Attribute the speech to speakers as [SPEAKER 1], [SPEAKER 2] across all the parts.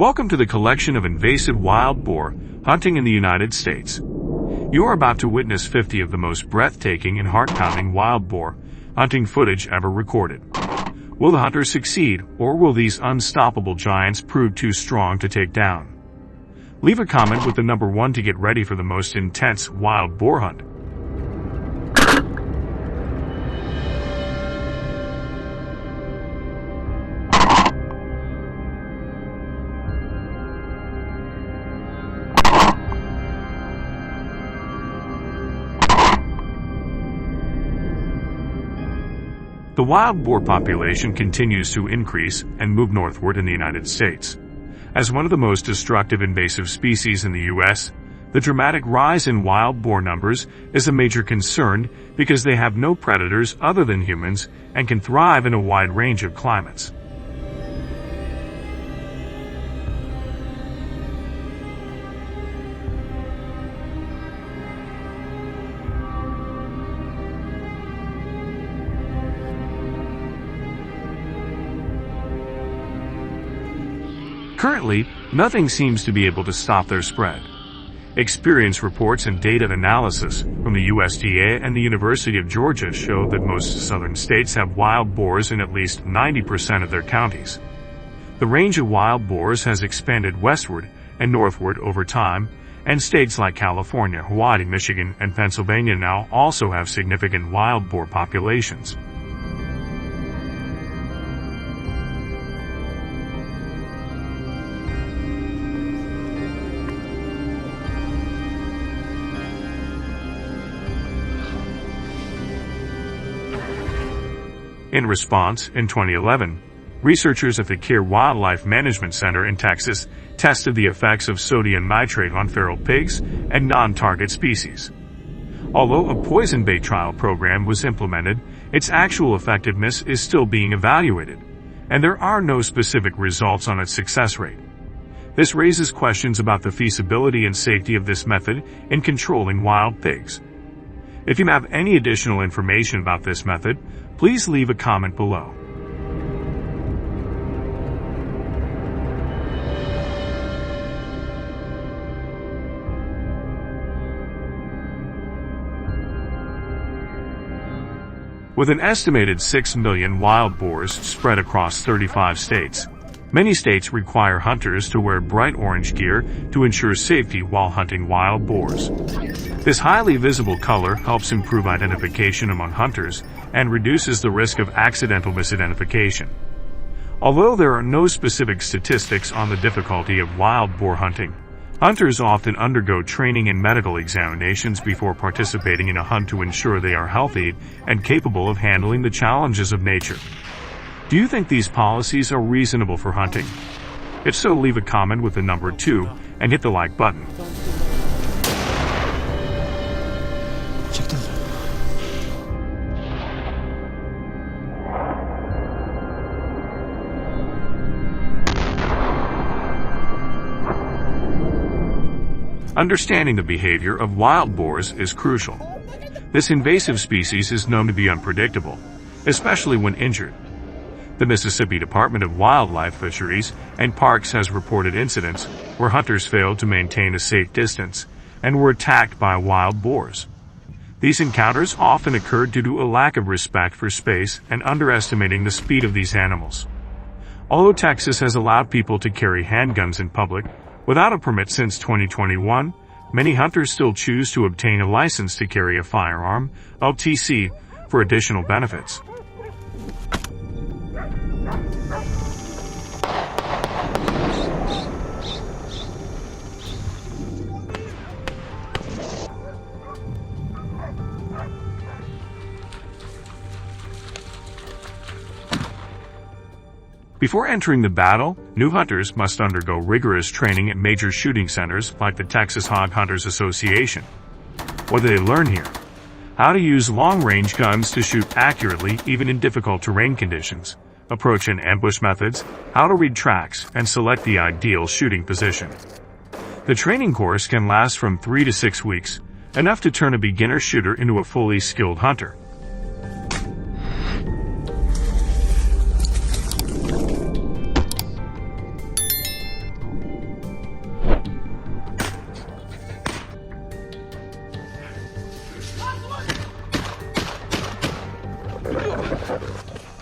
[SPEAKER 1] Welcome to the collection of invasive wild boar hunting in the United States. You are about to witness 50 of the most breathtaking and heart-pounding wild boar hunting footage ever recorded. Will the hunters succeed, or will these unstoppable giants prove too strong to take down? Leave a comment with the number 1 to get ready for the most intense wild boar hunt. The wild boar population continues to increase and move northward in the United States. As one of the most destructive invasive species in the U.S., the dramatic rise in wild boar numbers is a major concern because they have no predators other than humans and can thrive in a wide range of climates. Currently, nothing seems to be able to stop their spread. Experience reports and data analysis from the USDA and the University of Georgia show that most southern states have wild boars in at least 90% of their counties. The range of wild boars has expanded westward and northward over time, and states like California, Hawaii, Michigan, and Pennsylvania now also have significant wild boar populations. In response, in 2011, researchers at the Care Wildlife Management Center in Texas tested the effects of sodium nitrate on feral pigs and non-target species. Although a poison bait trial program was implemented, its actual effectiveness is still being evaluated, and there are no specific results on its success rate. This raises questions about the feasibility and safety of this method in controlling wild pigs. If you have any additional information about this method, please leave a comment below. With an estimated 6 million wild boars spread across 35 states, many states require hunters to wear bright orange gear to ensure safety while hunting wild boars. This highly visible color helps improve identification among hunters and reduces the risk of accidental misidentification. Although there are no specific statistics on the difficulty of wild boar hunting, hunters often undergo training and medical examinations before participating in a hunt to ensure they are healthy and capable of handling the challenges of nature. Do you think these policies are reasonable for hunting? If so, leave a comment with the number 2 and hit the like button. Understanding the behavior of wild boars is crucial. This invasive species is known to be unpredictable, especially when injured. The Mississippi Department of Wildlife, Fisheries, and Parks has reported incidents where hunters failed to maintain a safe distance and were attacked by wild boars. These encounters often occurred due to a lack of respect for space and underestimating the speed of these animals. Although Texas has allowed people to carry handguns in public without a permit since 2021, many hunters still choose to obtain a license to carry a firearm, LTC, for additional benefits. Before entering the battle, new hunters must undergo rigorous training at major shooting centers like the Texas Hog Hunters Association. What do they learn here? How to use long-range guns to shoot accurately even in difficult terrain conditions, approach and ambush methods, how to read tracks, and select the ideal shooting position. The training course can last from 3 to 6 weeks, enough to turn a beginner shooter into a fully skilled hunter.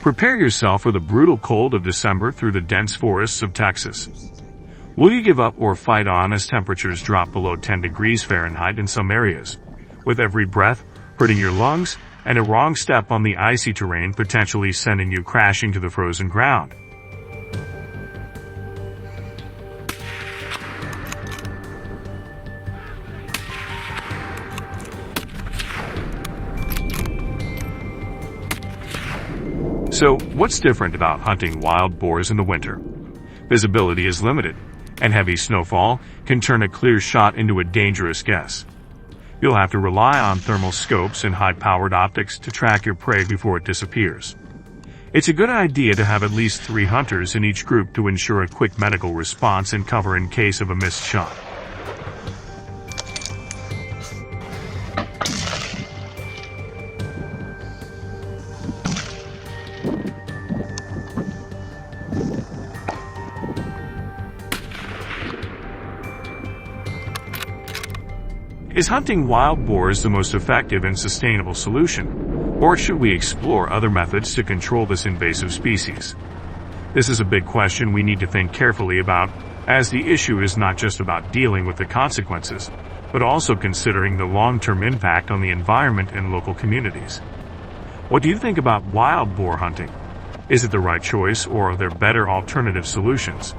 [SPEAKER 1] Prepare yourself for the brutal cold of December through the dense forests of Texas. Will you give up or fight on as temperatures drop below 10 degrees Fahrenheit in some areas, with every breath hurting your lungs and a wrong step on the icy terrain potentially sending you crashing to the frozen ground? So, what's different about hunting wild boars in the winter? Visibility is limited, and heavy snowfall can turn a clear shot into a dangerous guess. You'll have to rely on thermal scopes and high-powered optics to track your prey before it disappears. It's a good idea to have at least 3 hunters in each group to ensure a quick medical response and cover in case of a missed shot. Is hunting wild boars the most effective and sustainable solution, or should we explore other methods to control this invasive species? This is a big question we need to think carefully about, as the issue is not just about dealing with the consequences, but also considering the long-term impact on the environment and local communities. What do you think about wild boar hunting? Is it the right choice, or are there better alternative solutions?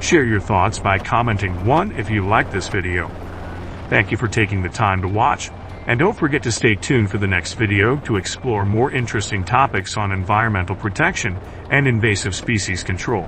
[SPEAKER 1] Share your thoughts by commenting 1 if you like this video. Thank you for taking the time to watch, and don't forget to stay tuned for the next video to explore more interesting topics on environmental protection and invasive species control.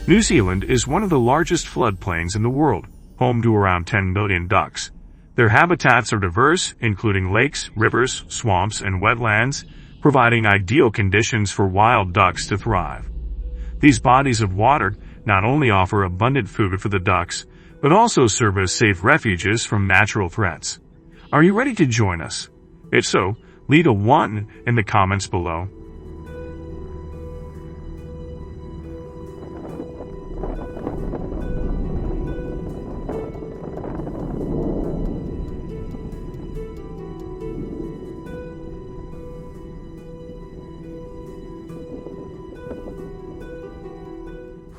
[SPEAKER 1] New Zealand is one of the largest floodplains in the world, home to around 10 million ducks. Their habitats are diverse, including lakes, rivers, swamps, and wetlands, providing ideal conditions for wild ducks to thrive. These bodies of water not only offer abundant food for the ducks, but also serve as safe refuges from natural threats. Are you ready to join us? If so, leave a 1 in the comments below.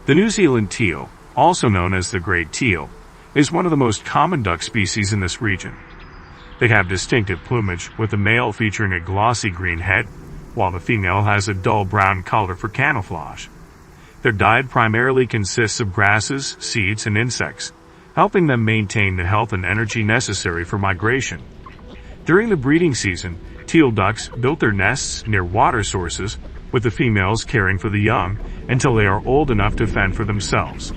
[SPEAKER 1] The New Zealand teal, also known as the great teal, is one of the most common duck species in this region. They have distinctive plumage, with the male featuring a glossy green head, while the female has a dull brown color for camouflage. Their diet primarily consists of grasses, seeds, and insects, helping them maintain the health and energy necessary for migration. During the breeding season, teal ducks build their nests near water sources, with the females caring for the young until they are old enough to fend for themselves.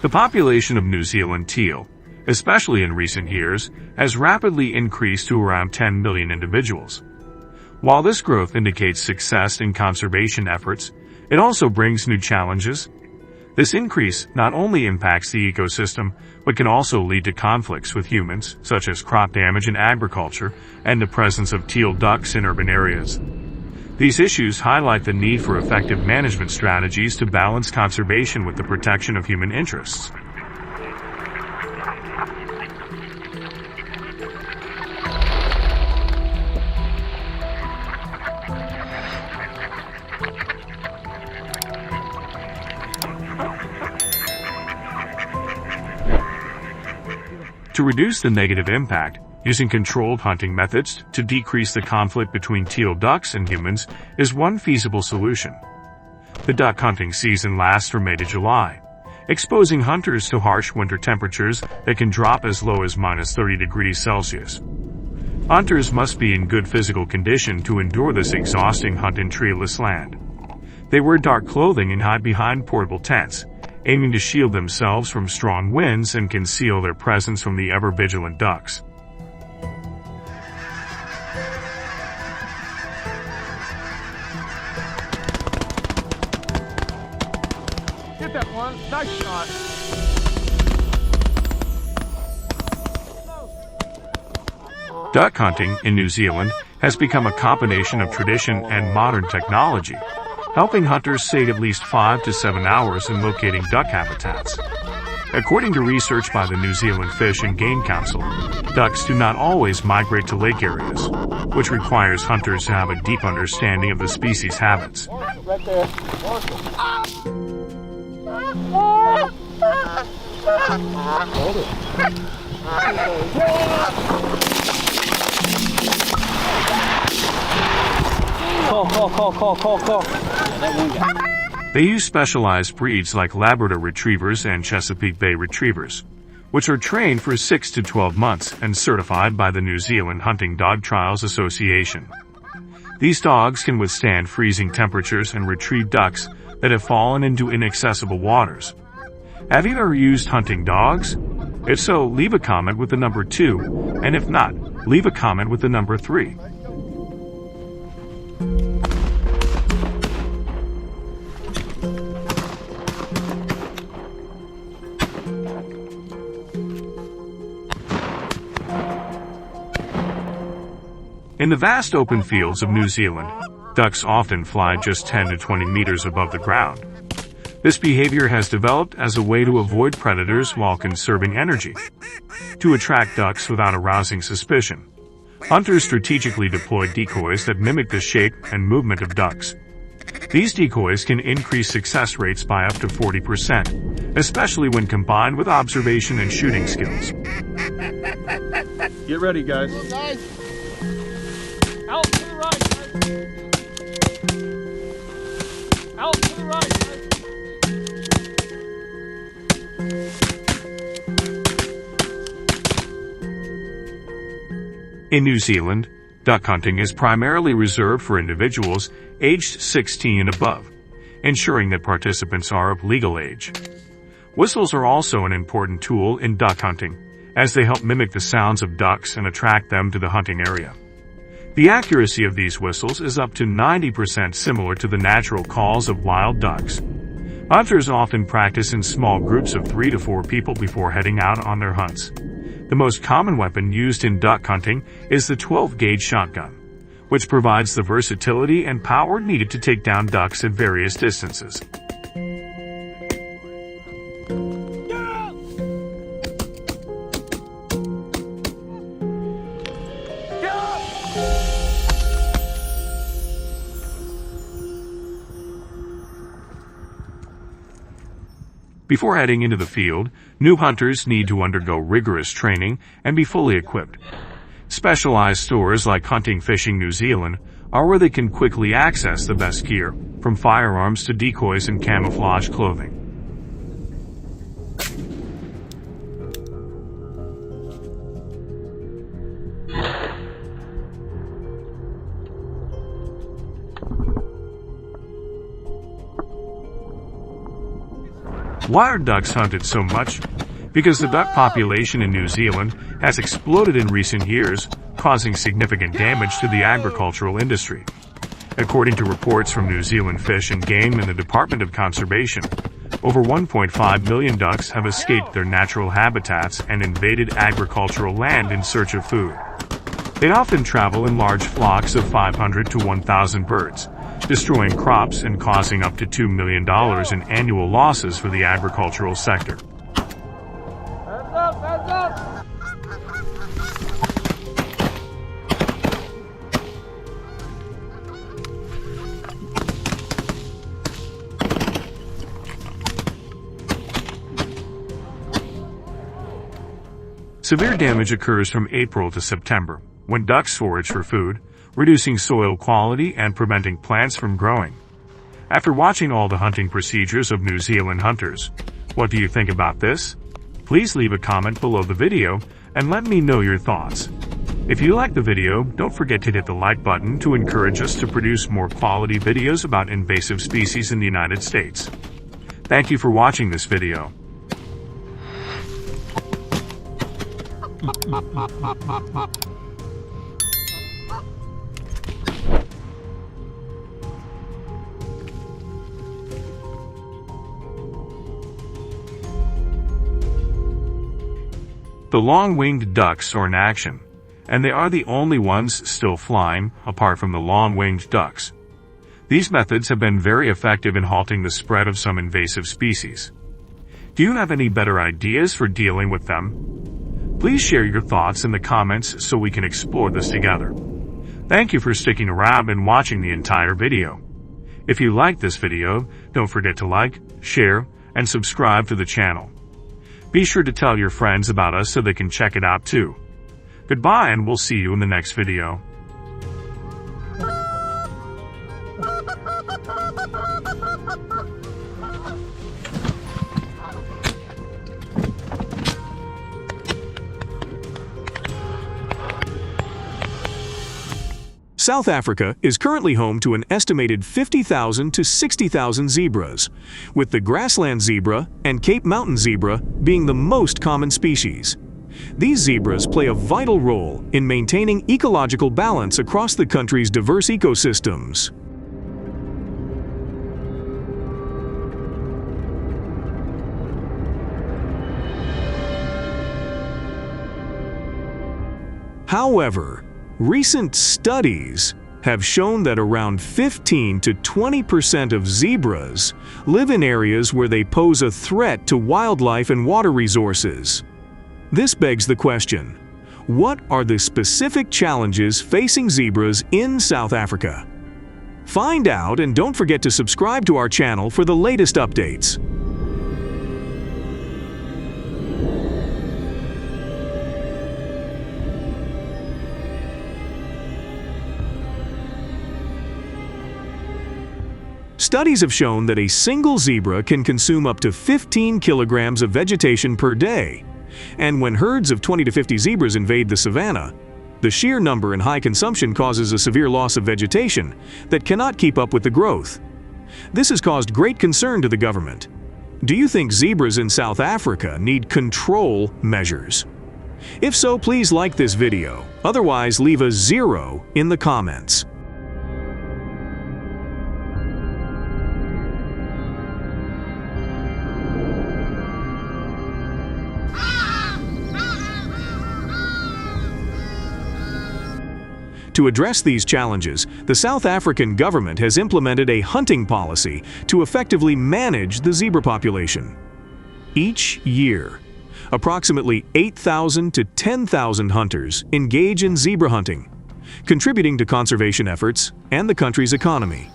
[SPEAKER 1] The population of New Zealand teal, especially in recent years, has rapidly increased to around 10 million individuals. While this growth indicates success in conservation efforts, it also brings new challenges. This increase not only impacts the ecosystem, but can also lead to conflicts with humans, such as crop damage in agriculture and the presence of teal ducks in urban areas. These issues highlight the need for effective management strategies to balance conservation with the protection of human interests. To reduce the negative impact, using controlled hunting methods to decrease the conflict between teal ducks and humans is one feasible solution. The duck hunting season lasts from May to July, exposing hunters to harsh winter temperatures that can drop as low as -30 degrees Celsius. Hunters must be in good physical condition to endure this exhausting hunt in treeless land. They wear dark clothing and hide behind portable tents, aiming to shield themselves from strong winds and conceal their presence from the ever-vigilant ducks.
[SPEAKER 2] Get that one. Nice shot.
[SPEAKER 1] Duck hunting in New Zealand has become a combination of tradition and modern technology, helping hunters save at least 5 to 7 hours in locating duck habitats. According to research by the New Zealand Fish and Game Council, ducks do not always migrate to lake areas, which requires hunters to have a deep understanding of the species' habits.
[SPEAKER 2] Right there. Hold it. Call. That one guy.
[SPEAKER 1] They use specialized breeds like Labrador Retrievers and Chesapeake Bay Retrievers, which are trained for 6 to 12 months and certified by the New Zealand Hunting Dog Trials Association. These dogs can withstand freezing temperatures and retrieve ducks that have fallen into inaccessible waters. Have you ever used hunting dogs? If so, leave a comment with the number 2, and if not, leave a comment with the number 3. In the vast open fields of New Zealand, ducks often fly just 10 to 20 meters above the ground. This behavior has developed as a way to avoid predators while conserving energy. To attract ducks without arousing suspicion, hunters strategically deploy decoys that mimic the shape and movement of ducks. These decoys can increase success rates by up to 40%, especially when combined with observation and shooting skills.
[SPEAKER 2] Get ready, guys. Out to the right, guys. Out to the right, guys.
[SPEAKER 1] In New Zealand, duck hunting is primarily reserved for individuals aged 16 and above, ensuring that participants are of legal age. Whistles are also an important tool in duck hunting, as they help mimic the sounds of ducks and attract them to the hunting area. The accuracy of these whistles is up to 90% similar to the natural calls of wild ducks. Hunters often practice in small groups of 3 to 4 people before heading out on their hunts. The most common weapon used in duck hunting is the 12-gauge shotgun, which provides the versatility and power needed to take down ducks at various distances. Before heading into the field, new hunters need to undergo rigorous training and be fully equipped. Specialized stores like Hunting Fishing New Zealand are where they can quickly access the best gear, from firearms to decoys and camouflage clothing. Why are ducks hunted so much? Because the duck population in New Zealand has exploded in recent years, causing significant damage to the agricultural industry. According to reports from New Zealand Fish and Game and the Department of Conservation, over 1.5 million ducks have escaped their natural habitats and invaded agricultural land in search of food. They often travel in large flocks of 500 to 1,000 birds, destroying crops and causing up to $2 million in annual losses for the agricultural sector.
[SPEAKER 2] Heads up!
[SPEAKER 1] Severe damage occurs from April to September, when ducks forage for food, reducing soil quality and preventing plants from growing. After watching all the hunting procedures of New Zealand hunters, what do you think about this? Please leave a comment below the video and let me know your thoughts. If you like the video, don't forget to hit the like button to encourage us to produce more quality videos about invasive species in the United States. Thank you for watching this video. The long-winged ducks are in action, and they are the only ones still flying, apart from the long-winged ducks. These methods have been very effective in halting the spread of some invasive species. Do you have any better ideas for dealing with them? Please share your thoughts in the comments so we can explore this together. Thank you for sticking around and watching the entire video. If you liked this video, don't forget to like, share, and subscribe to the channel. Be sure to tell your friends about us so they can check it out too. Goodbye, and we'll see you in the next video.
[SPEAKER 3] South Africa is currently home to an estimated 50,000 to 60,000 zebras, with the grassland zebra and Cape Mountain zebra being the most common species. These zebras play a vital role in maintaining ecological balance across the country's diverse ecosystems. However, recent studies have shown that around 15 to 20% of zebras live in areas where they pose a threat to wildlife and water resources. This begs the question, what are the specific challenges facing zebras in South Africa? Find out, and don't forget to subscribe to our channel for the latest updates. Studies have shown that a single zebra can consume up to 15 kilograms of vegetation per day, and when herds of 20 to 50 zebras invade the savanna, the sheer number and high consumption causes a severe loss of vegetation that cannot keep up with the growth. This has caused great concern to the government. Do you think zebras in South Africa need control measures? If so, please like this video. Otherwise, leave a 0 in the comments. To address these challenges, the South African government has implemented a hunting policy to effectively manage the zebra population. Each year, approximately 8,000 to 10,000 hunters engage in zebra hunting, contributing to conservation efforts and the country's economy.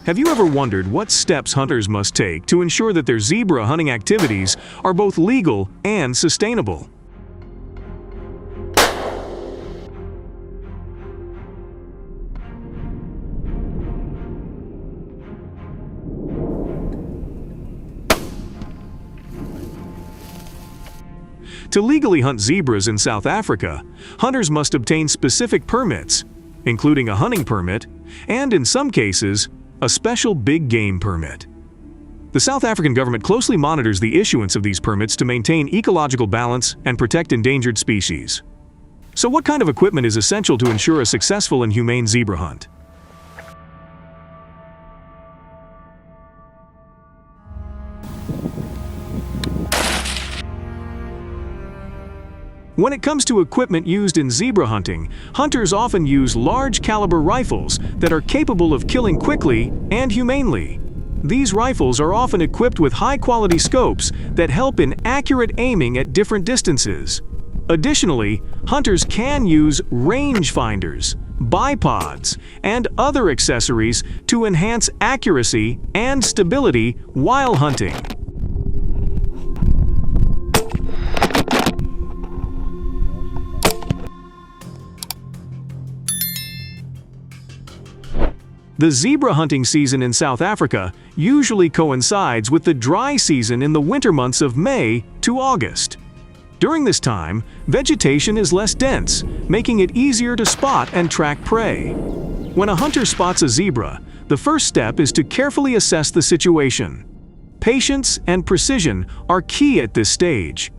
[SPEAKER 3] Have you ever wondered what steps hunters must take to ensure that their zebra hunting activities are both legal and sustainable? To legally hunt zebras in South Africa, hunters must obtain specific permits, including a hunting permit and, in some cases, a special big game permit. The South African government closely monitors the issuance of these permits to maintain ecological balance and protect endangered species. So what kind of equipment is essential to ensure a successful and humane zebra hunt? When it comes to equipment used in zebra hunting, hunters often use large caliber rifles that are capable of killing quickly and humanely. These rifles are often equipped with high-quality scopes that help in accurate aiming at different distances. Additionally, hunters can use rangefinders, bipods, and other accessories to enhance accuracy and stability while hunting. The zebra hunting season in South Africa usually coincides with the dry season in the winter months of May to August. During this time, vegetation is less dense, making it easier to spot and track prey. When a hunter spots a zebra, the first step is to carefully assess the situation. Patience and precision are key at this stage.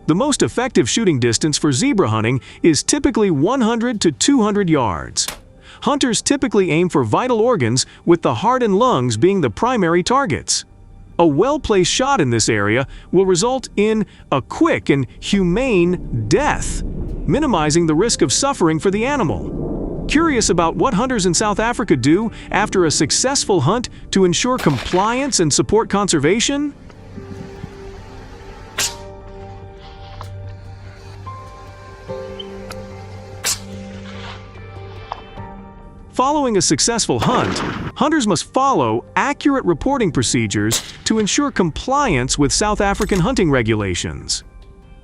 [SPEAKER 3] The most effective shooting distance for zebra hunting is typically 100 to 200 yards. Hunters typically aim for vital organs, with the heart and lungs being the primary targets. A well-placed shot in this area will result in a quick and humane death, minimizing the risk of suffering for the animal. Curious about what hunters in South Africa do after a successful hunt to ensure compliance and support conservation? Following a successful hunt, hunters must follow accurate reporting procedures to ensure compliance with South African hunting regulations.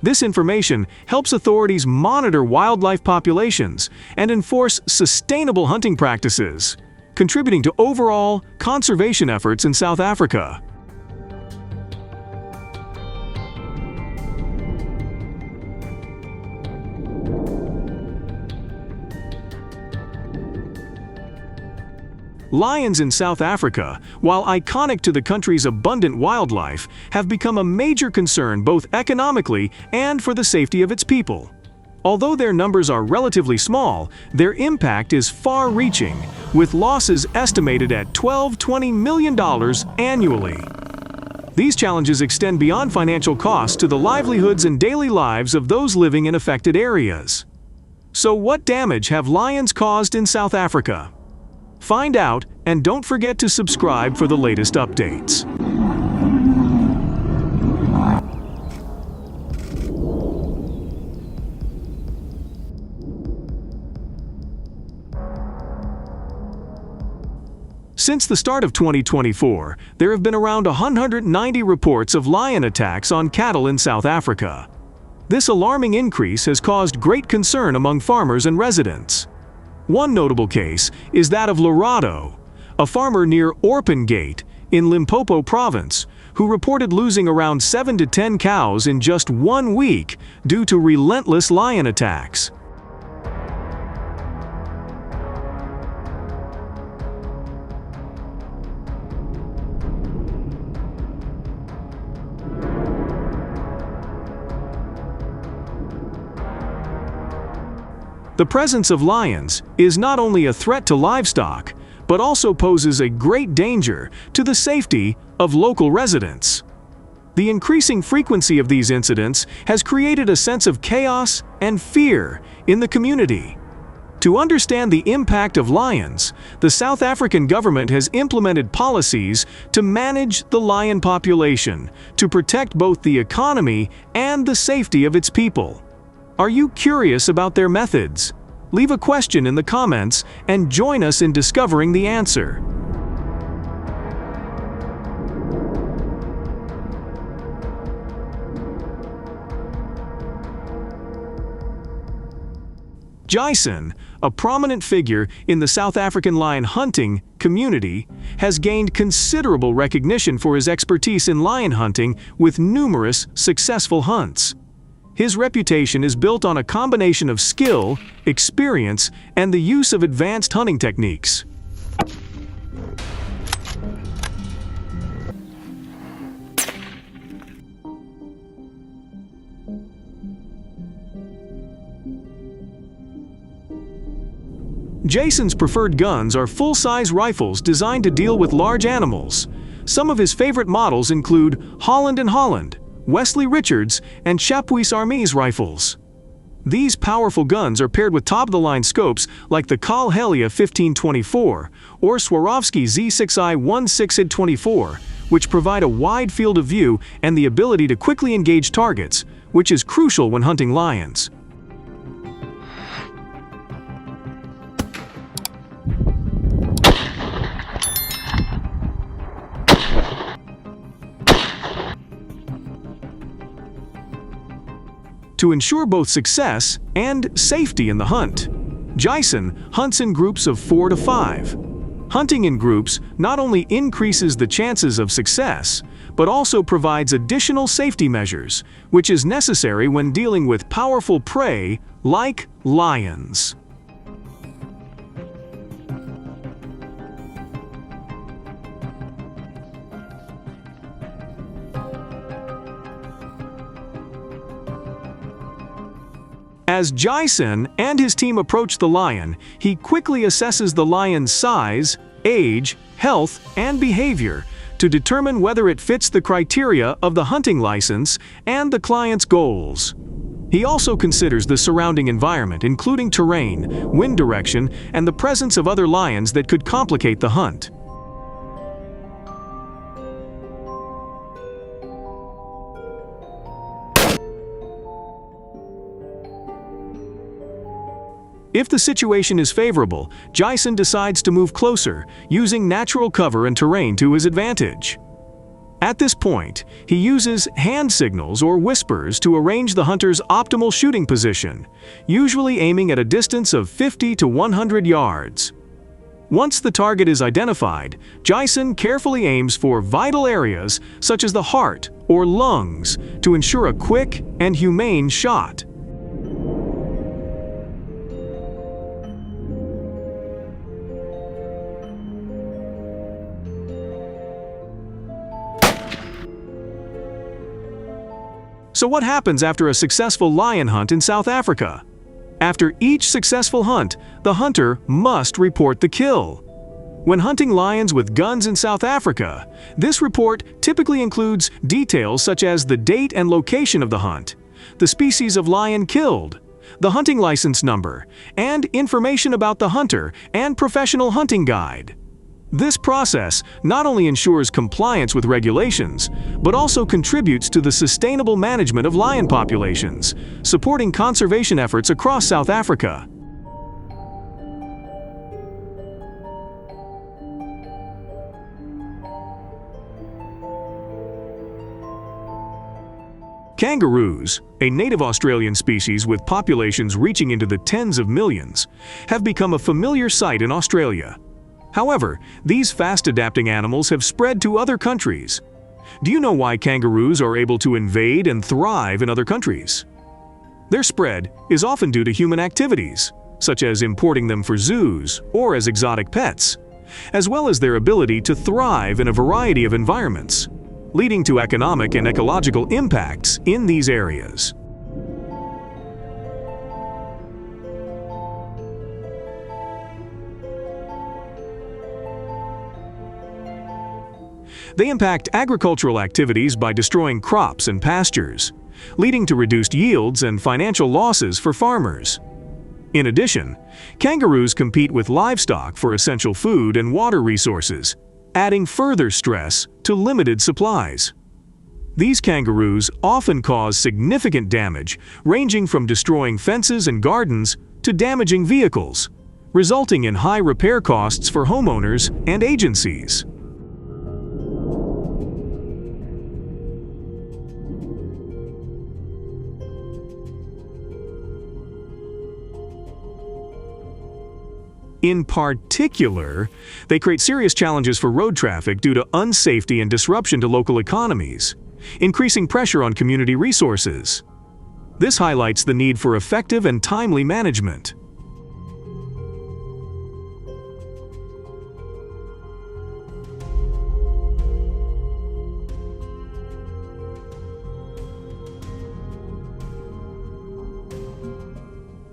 [SPEAKER 3] This information helps authorities monitor wildlife populations and enforce sustainable hunting practices, contributing to overall conservation efforts in South Africa. Lions in South Africa, while iconic to the country's abundant wildlife, have become a major concern both economically and for the safety of its people. Although their numbers are relatively small, their impact is far-reaching, with losses estimated at $12–20 million annually. These challenges extend beyond financial costs to the livelihoods and daily lives of those living in affected areas. So what damage have lions caused in South Africa? Find out, and don't forget to subscribe for the latest updates. Since the start of 2024, there have been around 190 reports of lion attacks on cattle in South Africa. This alarming increase has caused great concern among farmers and residents. One notable case is that of Lorado, a farmer near Orpingate in Limpopo province, who reported losing around 7 to 10 cows in just 1 week due to relentless lion attacks. The presence of lions is not only a threat to livestock, but also poses a great danger to the safety of local residents. The increasing frequency of these incidents has created a sense of chaos and fear in the community. To understand the impact of lions, the South African government has implemented policies to manage the lion population, to protect both the economy and the safety of its people. Are you curious about their methods? Leave a question in the comments and join us in discovering the answer. Jason, a prominent figure in the South African lion hunting community, has gained considerable recognition for his expertise in lion hunting with numerous successful hunts. His reputation is built on a combination of skill, experience, and the use of advanced hunting techniques. Jason's preferred guns are full-size rifles designed to deal with large animals. Some of his favorite models include Holland & Holland, Wesley Richards, and Chapuis Army's rifles. These powerful guns are paired with top-of-the-line scopes like the Kahl Helia 1524 or Swarovski Z6i 16-24, which provide a wide field of view and the ability to quickly engage targets, which is crucial when hunting lions. To ensure both success and safety in the hunt, Jason hunts in groups of 4 to 5. Hunting in groups not only increases the chances of success, but also provides additional safety measures, which is necessary when dealing with powerful prey like lions. As Jason and his team approach the lion, he quickly assesses the lion's size, age, health, and behavior to determine whether it fits the criteria of the hunting license and the client's goals. He also considers the surrounding environment, including terrain, wind direction, and the presence of other lions that could complicate the hunt. If the situation is favorable, Jason decides to move closer, using natural cover and terrain to his advantage. At this point, he uses hand signals or whispers to arrange the hunter's optimal shooting position, usually aiming at a distance of 50 to 100 yards. Once the target is identified, Jason carefully aims for vital areas such as the heart or lungs to ensure a quick and humane shot. So what happens after a successful lion hunt in South Africa? After each successful hunt, the hunter must report the kill. When hunting lions with guns in South Africa, this report typically includes details such as the date and location of the hunt, the species of lion killed, the hunting license number, and information about the hunter and professional hunting guide. This process not only ensures compliance with regulations, but also contributes to the sustainable management of lion populations, supporting conservation efforts across South Africa. Kangaroos, a native Australian species with populations reaching into the tens of millions, have become a familiar sight in Australia. However, these fast-adapting animals have spread to other countries. Do you know why kangaroos are able to invade and thrive in other countries? Their spread is often due to human activities, such as importing them for zoos or as exotic pets, as well as their ability to thrive in a variety of environments, leading to economic and ecological impacts in these areas. They impact agricultural activities by destroying crops and pastures, leading to reduced yields and financial losses for farmers. In addition, kangaroos compete with livestock for essential food and water resources, adding further stress to limited supplies. These kangaroos often cause significant damage, ranging from destroying fences and gardens to damaging vehicles, resulting in high repair costs for homeowners and agencies. In particular, they create serious challenges for road traffic due to unsafety and disruption to local economies, increasing pressure on community resources. This highlights the need for effective and timely management.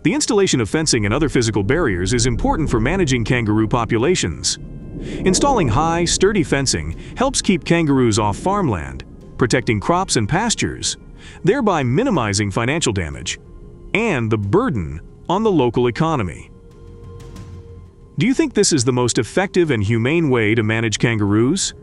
[SPEAKER 3] The installation of fencing and other physical barriers is important for managing kangaroo populations. Installing high, sturdy fencing helps keep kangaroos off farmland, protecting crops and pastures, thereby minimizing financial damage and the burden on the local economy. Do you think this is the most effective and humane way to manage kangaroos?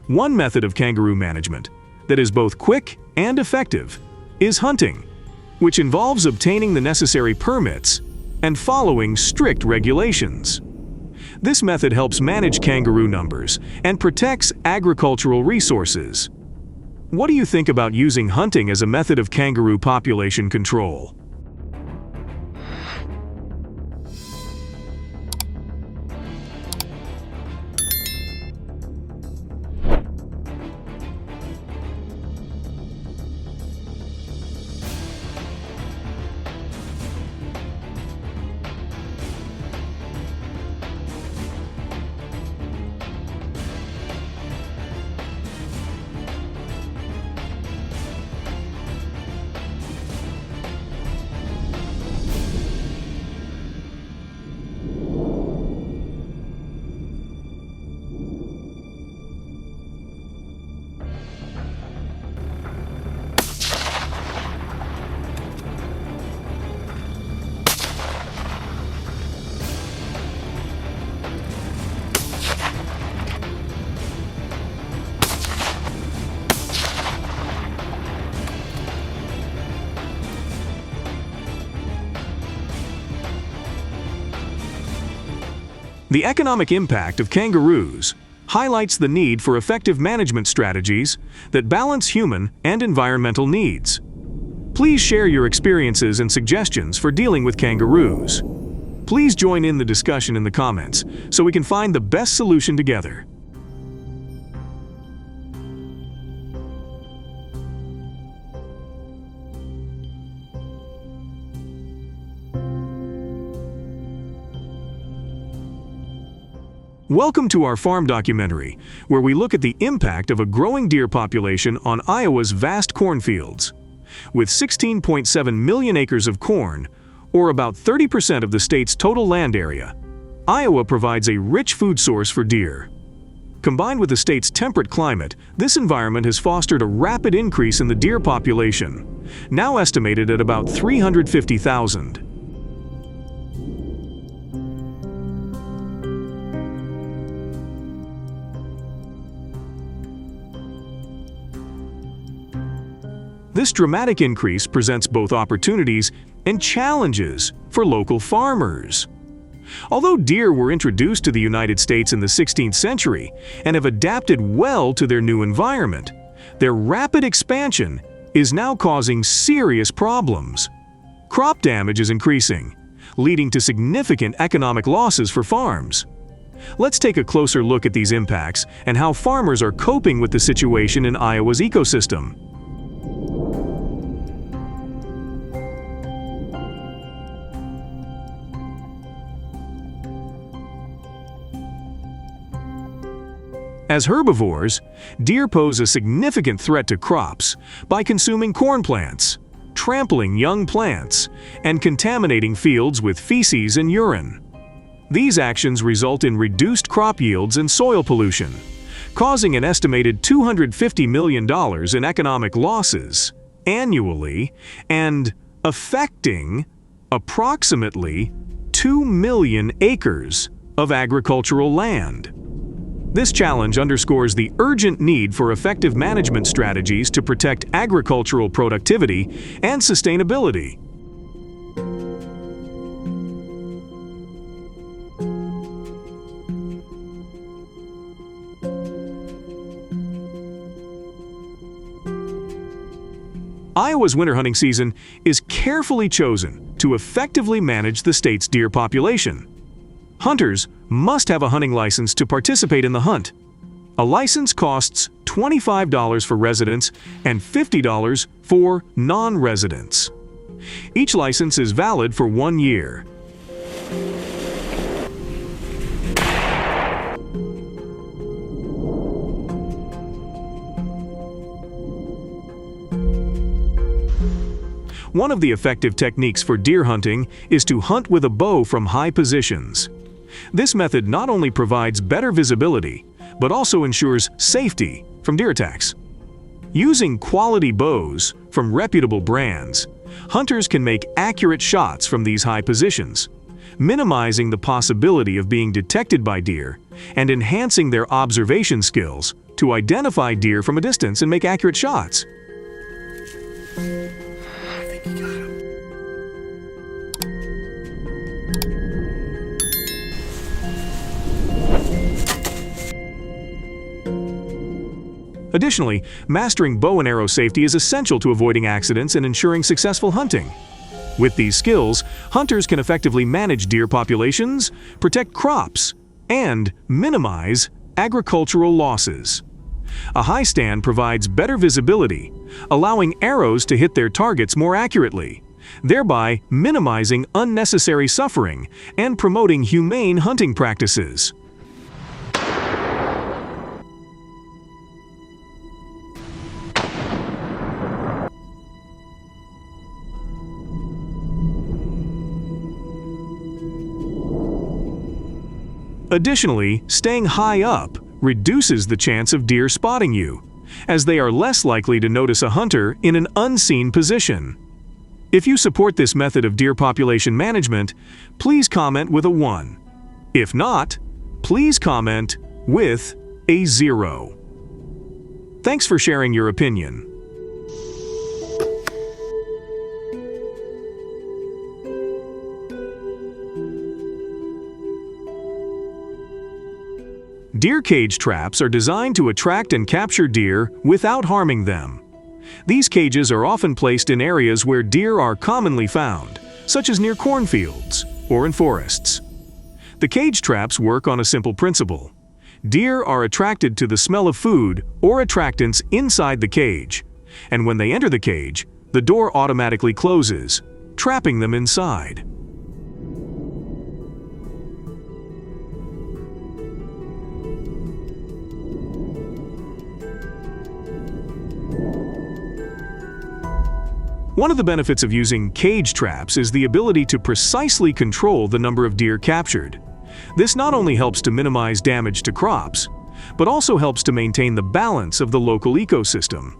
[SPEAKER 3] One method of kangaroo management that is both quick and effective is hunting, which involves obtaining the necessary permits and following strict regulations. This method helps manage kangaroo numbers and protects agricultural resources. What do you think about using hunting as a method of kangaroo population control? The economic impact of kangaroos highlights the need for effective management strategies that balance human and environmental needs. Please share your experiences and suggestions for dealing with kangaroos. Please join in the discussion in the comments so we can find the best solution together. Welcome to our farm documentary, where we look at the impact of a growing deer population on Iowa's vast cornfields. With 16.7 million acres of corn, or about 30% of the state's total land area, Iowa provides a rich food source for deer. Combined with the state's temperate climate, this environment has fostered a rapid increase in the deer population, now estimated at about 350,000. This dramatic increase presents both opportunities and challenges for local farmers. Although deer were introduced to the United States in the 16th century and have adapted well to their new environment, their rapid expansion is now causing serious problems. Crop damage is increasing, leading to significant economic losses for farms. Let's take a closer look at these impacts and how farmers are coping with the situation in Iowa's ecosystem. As herbivores, deer pose a significant threat to crops by consuming corn plants, trampling young plants, and contaminating fields with feces and urine. These actions result in reduced crop yields and soil pollution, causing an estimated $250 million in economic losses annually and affecting approximately 2 million acres of agricultural land. This challenge underscores the urgent need for effective management strategies to protect agricultural productivity and sustainability. Iowa's winter hunting season is carefully chosen to effectively manage the state's deer population. Hunters must have a hunting license to participate in the hunt. A license costs $25 for residents and $50 for non-residents. Each license is valid for 1 year. One of the effective techniques for deer hunting is to hunt with a bow from high positions. This method not only provides better visibility, but also ensures safety from deer attacks. Using quality bows from reputable brands, hunters can make accurate shots from these high positions, minimizing the possibility of being detected by deer and enhancing their observation skills to identify deer from a distance and make accurate shots. Additionally, mastering bow and arrow safety is essential to avoiding accidents and ensuring successful hunting. With these skills, hunters can effectively manage deer populations, protect crops, and minimize agricultural losses. A high stand provides better visibility, allowing arrows to hit their targets more accurately, thereby minimizing unnecessary suffering and promoting humane hunting practices. Additionally, staying high up reduces the chance of deer spotting you, as they are less likely to notice a hunter in an unseen position. If you support this method of deer population management, please comment with a 1. If not, please comment with a 0. Thanks for sharing your opinion. Deer cage traps are designed to attract and capture deer without harming them. These cages are often placed in areas where deer are commonly found, such as near cornfields or in forests. The cage traps work on a simple principle. Deer are attracted to the smell of food or attractants inside the cage, and when they enter the cage, the door automatically closes, trapping them inside. One of the benefits of using cage traps is the ability to precisely control the number of deer captured. This not only helps to minimize damage to crops, but also helps to maintain the balance of the local ecosystem.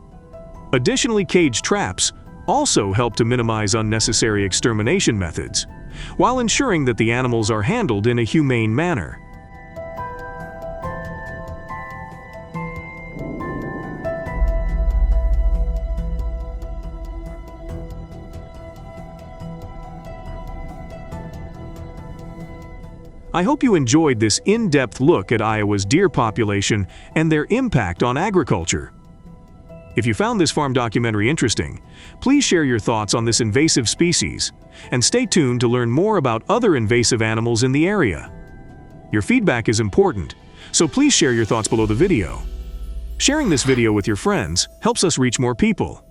[SPEAKER 3] Additionally, cage traps also help to minimize unnecessary extermination methods, while ensuring that the animals are handled in a humane manner. I hope you enjoyed this in-depth look at Iowa's deer population and their impact on agriculture. If you found this farm documentary interesting, please share your thoughts on this invasive species, and stay tuned to learn more about other invasive animals in the area. Your feedback is important, so please share your thoughts below the video. Sharing this video with your friends helps us reach more people.